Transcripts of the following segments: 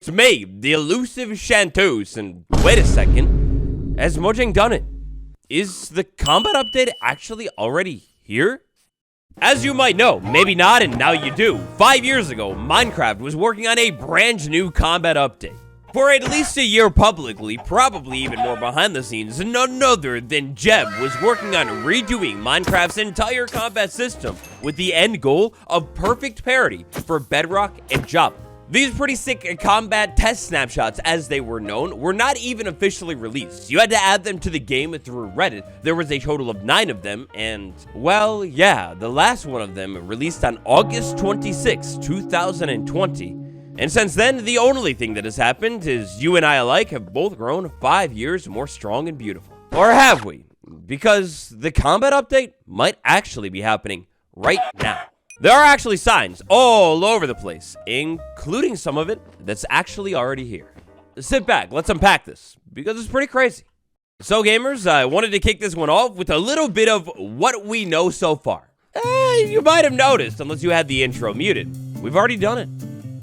It's me, the elusive Chanteuse, and wait a second, has Mojang done it? Is the combat update actually already here? As you might know, maybe not, and now you do, 5 years ago, Minecraft was working on a brand new combat update. For at least a year publicly, probably even more behind the scenes, none other than Jeb was working on redoing Minecraft's entire combat system with the end goal of perfect parity for Bedrock and Java. These pretty sick combat test snapshots, as they were known, were not even officially released. You had to add them to the game through Reddit. There was a total of 9 of them, and, well, yeah, the last one of them released on August 26, 2020. And since then, the only thing that has happened is you and I alike have both grown 5 years more strong and beautiful. Or have we? Because the combat update might actually be happening right now. There are actually signs all over the place, including some of it that's actually already here. Sit back, let's unpack this, because it's pretty crazy. So gamers, I wanted to kick this one off with a little bit of what we know so far. You might have noticed, unless you had the intro muted, we've already done it.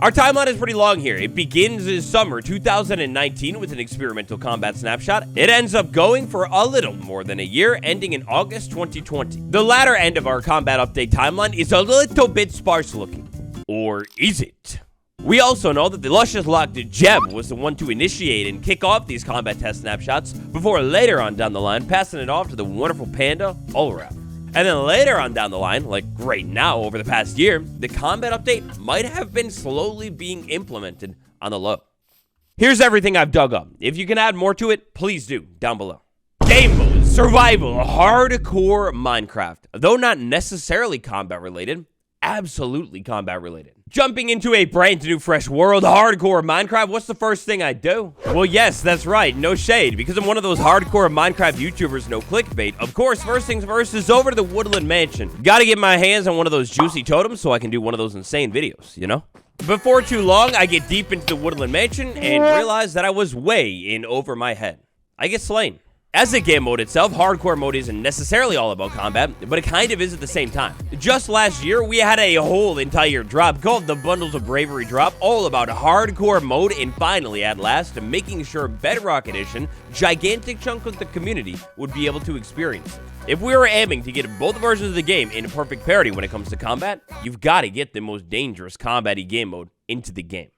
Our timeline is pretty long here. It begins in summer 2019 with an experimental combat snapshot. It ends up going for a little more than a year, ending in August 2020. The latter end of our combat update timeline is a little bit sparse looking. Or is it? We also know that the luscious locked Jeb was the one to initiate and kick off these combat test snapshots before later on down the line passing it off to the wonderful Panda all-around. And then later on down the line, like right now over the past year, the combat update might have been slowly being implemented on the low. Here's everything I've dug up. If you can add more to it, please do, down below. Game mode, survival, hardcore Minecraft. Though not necessarily combat related, absolutely combat related. Jumping into a brand new fresh world, hardcore Minecraft, what's the first thing I do? Well, yes, that's right, no shade, because I'm one of those hardcore Minecraft YouTubers, no clickbait. Of course, first things first is over to the Woodland Mansion. Gotta get my hands on one of those juicy totems so I can do one of those insane videos, you know? Before too long, I get deep into the Woodland Mansion and realize that I was way in over my head. I get slain. As a game mode itself, hardcore mode isn't necessarily all about combat, but it kind of is at the same time. Just last year, we had a whole entire drop called the Bundles of Bravery drop, all about hardcore mode, and finally, at last, making sure Bedrock Edition, gigantic chunk of the community, would be able to experience it. If we were aiming to get both versions of the game in perfect parity when it comes to combat, you've got to get the most dangerous combat-y game mode into the game.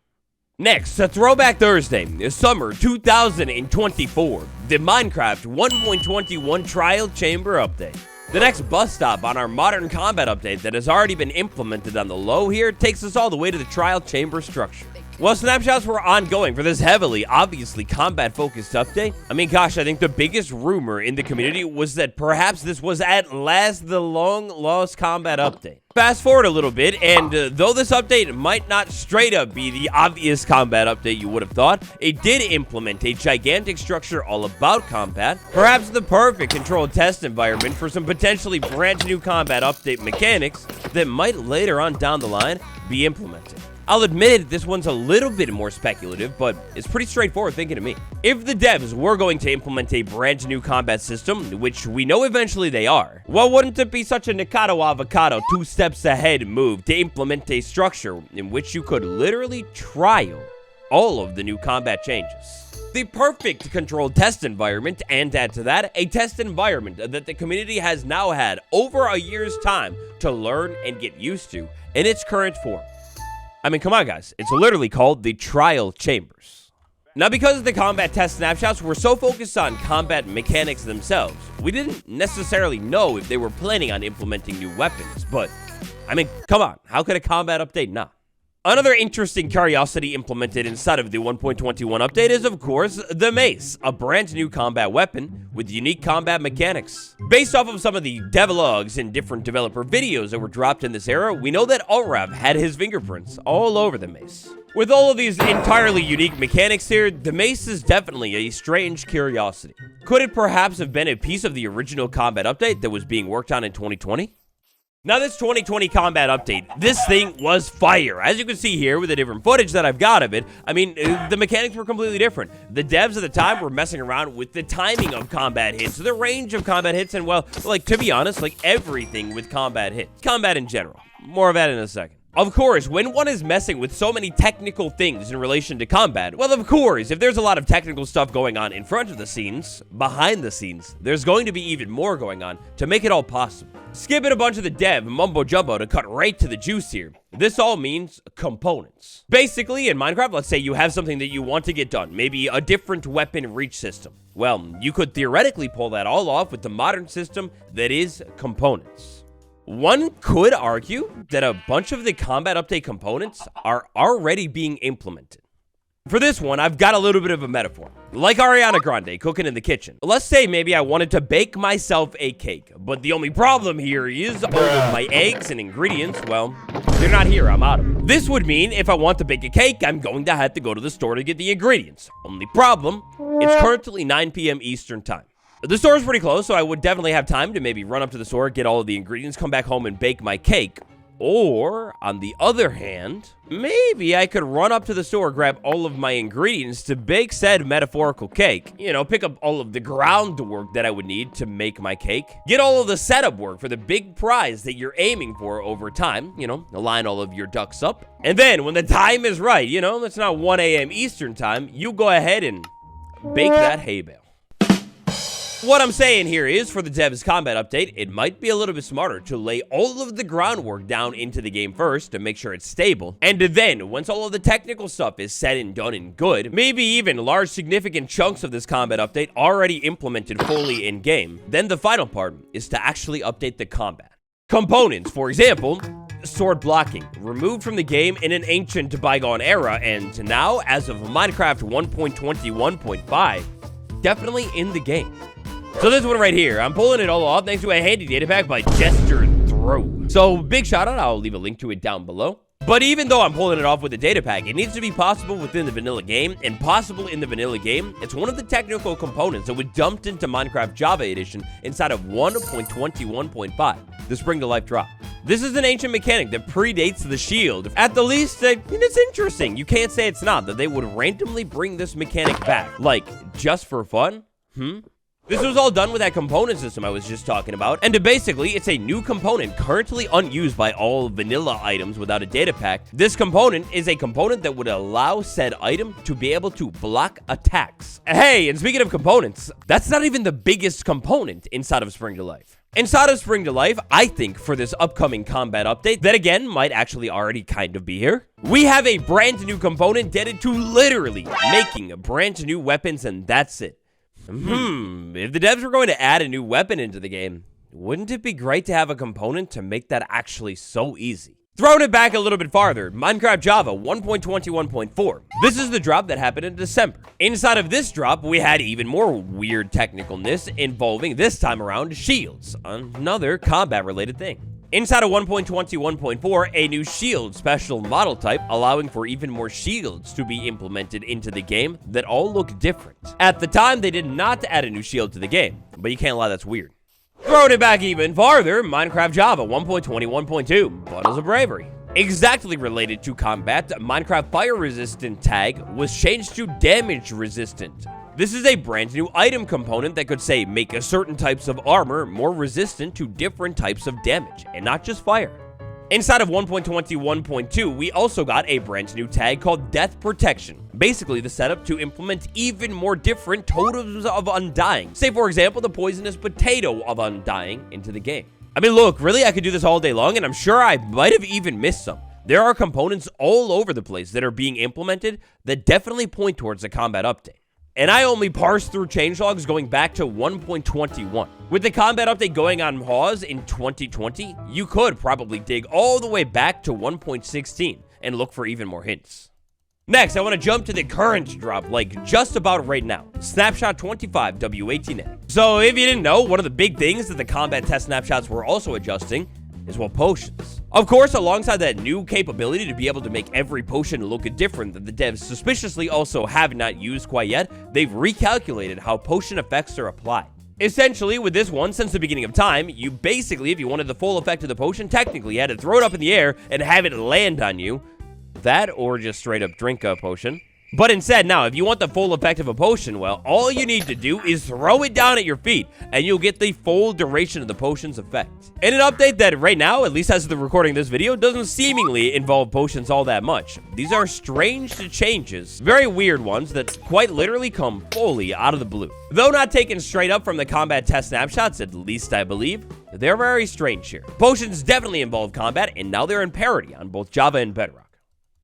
Next, a Throwback Thursday, summer 2024, the Minecraft 1.21 Trial Chamber Update. The next bus stop on our modern combat update that has already been implemented on the low here takes us all the way to the Trial Chamber structure. While snapshots were ongoing for this heavily, obviously combat-focused update, I mean, gosh, I think the biggest rumor in the community was that perhaps this was at last the long-lost combat update. Fast forward a little bit, and though this update might not straight up be the obvious combat update you would have thought, it did implement a gigantic structure all about combat, perhaps the perfect controlled test environment for some potentially brand new combat update mechanics that might later on down the line be implemented. I'll admit this one's a little bit more speculative, but it's pretty straightforward thinking to me. If the devs were going to implement a brand new combat system, which we know eventually they are, well, wouldn't it be such a Nikado Avocado 2 steps ahead move to implement a structure in which you could literally trial all of the new combat changes? The perfect controlled test environment, and add to that, a test environment that the community has now had over a year's time to learn and get used to in its current form. I mean, come on, guys. It's literally called the Trial Chambers. Now, because the combat test snapshots were so focused on combat mechanics themselves, we didn't necessarily know if they were planning on implementing new weapons, but, I mean, come on. How could a combat update not? Another interesting curiosity implemented inside of the 1.21 update is, of course, the Mace, a brand new combat weapon with unique combat mechanics. Based off of some of the devlogs and different developer videos that were dropped in this era, we know that Alrav had his fingerprints all over the Mace. With all of these entirely unique mechanics here, the Mace is definitely a strange curiosity. Could it perhaps have been a piece of the original combat update that was being worked on in 2020? Now, this 2020 combat update, this thing was fire. As you can see here with the different footage that I've got of it, I mean, the mechanics were completely different. The devs at the time were messing around with the timing of combat hits, the range of combat hits, and, well, like, to be honest, like, everything with combat hits. Combat in general. More of that in a second. Of course, when one is messing with so many technical things in relation to combat, well, of course, if there's a lot of technical stuff going on in front of the scenes, behind the scenes, there's going to be even more going on to make it all possible. Skipping a bunch of the dev mumbo jumbo to cut right to the juice here. This all means components. Basically, in Minecraft, let's say you have something that you want to get done, maybe a different weapon reach system. Well, you could theoretically pull that all off with the modern system that is components. One could argue that a bunch of the combat update components are already being implemented. For this one, I've got a little bit of a metaphor. Like Ariana Grande cooking in the kitchen. Let's say maybe I wanted to bake myself a cake, but the only problem here is all of my eggs and ingredients, well, they're not here, I'm out of them. This would mean if I want to bake a cake, I'm going to have to go to the store to get the ingredients. Only problem, it's currently 9 p.m. Eastern time. The store is pretty close, so I would definitely have time to maybe run up to the store, get all of the ingredients, come back home and bake my cake. Or, on the other hand, maybe I could run up to the store, grab all of my ingredients to bake said metaphorical cake. You know, pick up all of the groundwork that I would need to make my cake. Get all of the setup work for the big prize that you're aiming for over time. You know, align all of your ducks up. And then, when the time is right, you know, it's not 1 a.m. Eastern time, you go ahead and bake that hay bale. What I'm saying here is, for the dev's combat update, it might be a little bit smarter to lay all of the groundwork down into the game first to make sure it's stable, and then, once all of the technical stuff is said and done and good, maybe even large significant chunks of this combat update already implemented fully in-game, then the final part is to actually update the combat. Components, for example, sword blocking, removed from the game in an ancient bygone era, and now, as of Minecraft 1.21.5, definitely in the game. So this one right here, I'm pulling it all off thanks to a handy data pack by Gesture Throw. So big shout out, I'll leave a link to it down below. But even though I'm pulling it off with a data pack, it needs to be possible within the vanilla game, and possible in the vanilla game, it's one of the technical components that was dumped into Minecraft Java Edition inside of 1.21.5, the Spring to Life drop. This is an ancient mechanic that predates the shield. At the least, it's interesting. You can't say it's not, that they would randomly bring this mechanic back. Like, just for fun? This was all done with that component system I was just talking about, and basically, it's a new component currently unused by all vanilla items without a data pack. This component is a component that would allow said item to be able to block attacks. Hey, and speaking of components, that's not even the biggest component inside of Spring to Life. Inside of Spring to Life, I think for this upcoming combat update, that again might actually already kind of be here, we have a brand new component dedicated to literally making brand new weapons, and that's it. If the devs were going to add a new weapon into the game, wouldn't it be great to have a component to make that actually so easy? Throwing it back a little bit farther, Minecraft Java 1.21.4. This is the drop that happened in December. Inside of this drop, we had even more weird technicalness involving, this time around, shields, another combat-related thing. Inside of 1.21.4, a new shield special model type, allowing for even more shields to be implemented into the game that all look different. At the time, they did not add a new shield to the game, but you can't lie, that's weird. Throwing it back even farther, Minecraft Java 1.21.2, Bundles of Bravery. Exactly related to combat, Minecraft Fire Resistant tag was changed to Damage Resistant. This is a brand new item component that could say make a certain types of armor more resistant to different types of damage, and not just fire. Inside of 1.21.2, we also got a brand new tag called Death Protection. Basically the setup to implement even more different totems of undying. Say for example, the poisonous potato of undying into the game. I mean look, really I could do this all day long, and I'm sure I might have even missed some. There are components all over the place that are being implemented that definitely point towards a combat update. And I only parsed through changelogs going back to 1.21. With the combat update going on pause in 2020, you could probably dig all the way back to 1.16 and look for even more hints. Next, I want to jump to the current drop, like just about right now. Snapshot 25 W18N. So if you didn't know, one of the big things that the combat test snapshots were also adjusting is, well, potions. Of course, alongside that new capability to be able to make every potion look different that the devs suspiciously also have not used quite yet, they've recalculated how potion effects are applied. Essentially, with this one, since the beginning of time, you basically, if you wanted the full effect of the potion, technically had to throw it up in the air and have it land on you. That, or just straight up drink a potion. But instead, now, if you want the full effect of a potion, well, all you need to do is throw it down at your feet, and you'll get the full duration of the potion's effect. In an update that right now, at least as of the recording of this video, doesn't seemingly involve potions all that much. These are strange changes, very weird ones that quite literally come fully out of the blue. Though not taken straight up from the combat test snapshots, at least I believe, they're very strange here. Potions definitely involve combat, and now they're in parity on both Java and Bedrock.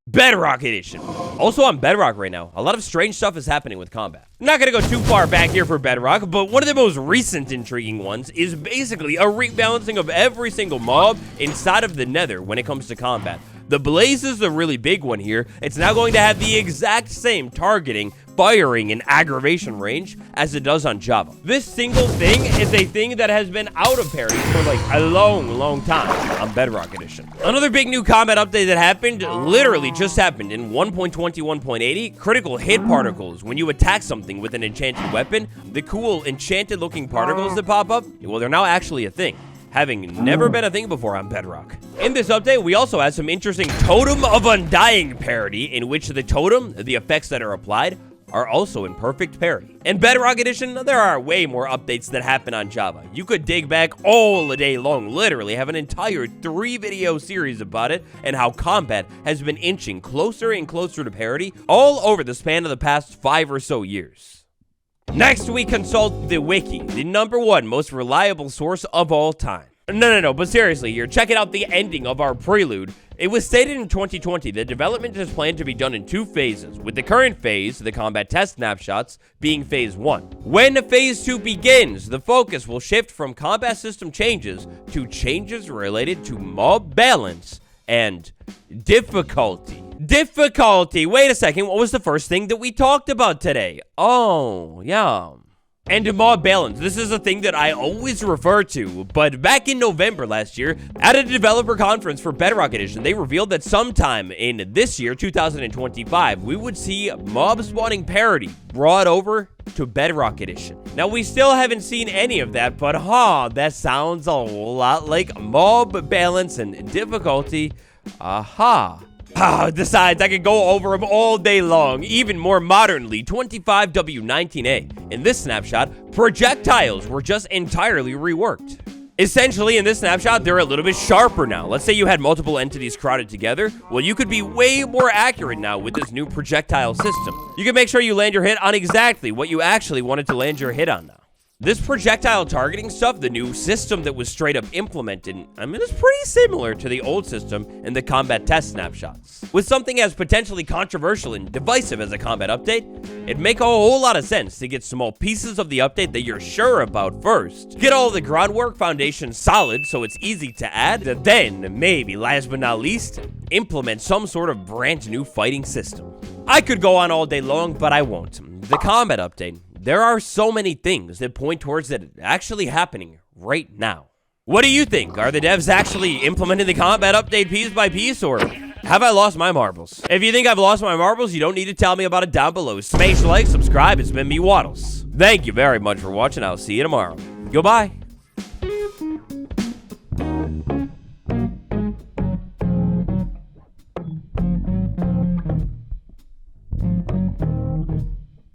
Bedrock Edition. Also on Bedrock right now, a lot of strange stuff is happening with combat. I'm not going to go too far back here for Bedrock, but one of the most recent intriguing ones is basically a rebalancing of every single mob inside of the Nether when it comes to combat. The Blaze is the really big one here. It's now going to have the exact same targeting, firing, and aggravation range as it does on Java. This single thing is a thing that has been out of parity for like a long time on Bedrock Edition. Another big new combat update that happened, literally just happened in 1.21.80, critical hit particles. When you attack something with an enchanted weapon, the cool enchanted looking particles that pop up, well, they're now actually a thing, having never been a thing before on Bedrock. In this update, we also had some interesting Totem of Undying parity, in which the totem, the effects that are applied, are also in perfect parity. In Bedrock Edition, there are way more updates that happen on Java. You could dig back all the day long, literally have an entire 3-video series about it, and how combat has been inching closer and closer to parity all over the span of the past 5 or so years. Next, we consult the wiki, the #1 most reliable source of all time. No, but seriously here, checking out the ending of our prelude. It was stated in 2020 that development is planned to be done in 2 phases, with the current phase, the combat test snapshots, being phase 1. When phase 2 begins, the focus will shift from combat system changes to changes related to mob balance and difficulty. Wait a second, what was the first thing that we talked about today? Oh, yeah. And mob balance, this is a thing that I always refer to, but back in November last year, at a developer conference for Bedrock Edition, they revealed that sometime in this year, 2025, we would see mob spawning parity brought over to Bedrock Edition. Now, we still haven't seen any of that, but that sounds a whole lot like mob balance and difficulty. Besides, I could go over them all day long. Even more modernly, 25W19A. In this snapshot, projectiles were just entirely reworked. Essentially, in this snapshot, they're a little bit sharper now. Let's say you had multiple entities crowded together. Well, you could be way more accurate now with this new projectile system. You can make sure you land your hit on exactly what you actually wanted to land your hit on now. This projectile targeting stuff, the new system that was straight up implemented, I mean, it's pretty similar to the old system in the combat test snapshots. With something as potentially controversial and divisive as a combat update, it'd make a whole lot of sense to get small pieces of the update that you're sure about first. Get all the groundwork foundation solid so it's easy to add, then, maybe last but not least, implement some sort of brand new fighting system. I could go on all day long, but I won't. The combat update. There are so many things that point towards it actually happening right now. What do you think? Are the devs actually implementing the combat update piece by piece, or have I lost my marbles? If you think I've lost my marbles, you don't need to tell me about it down below. Smash like, subscribe, it's been me, Waddles. Thank you very much for watching, I'll see you tomorrow. Goodbye.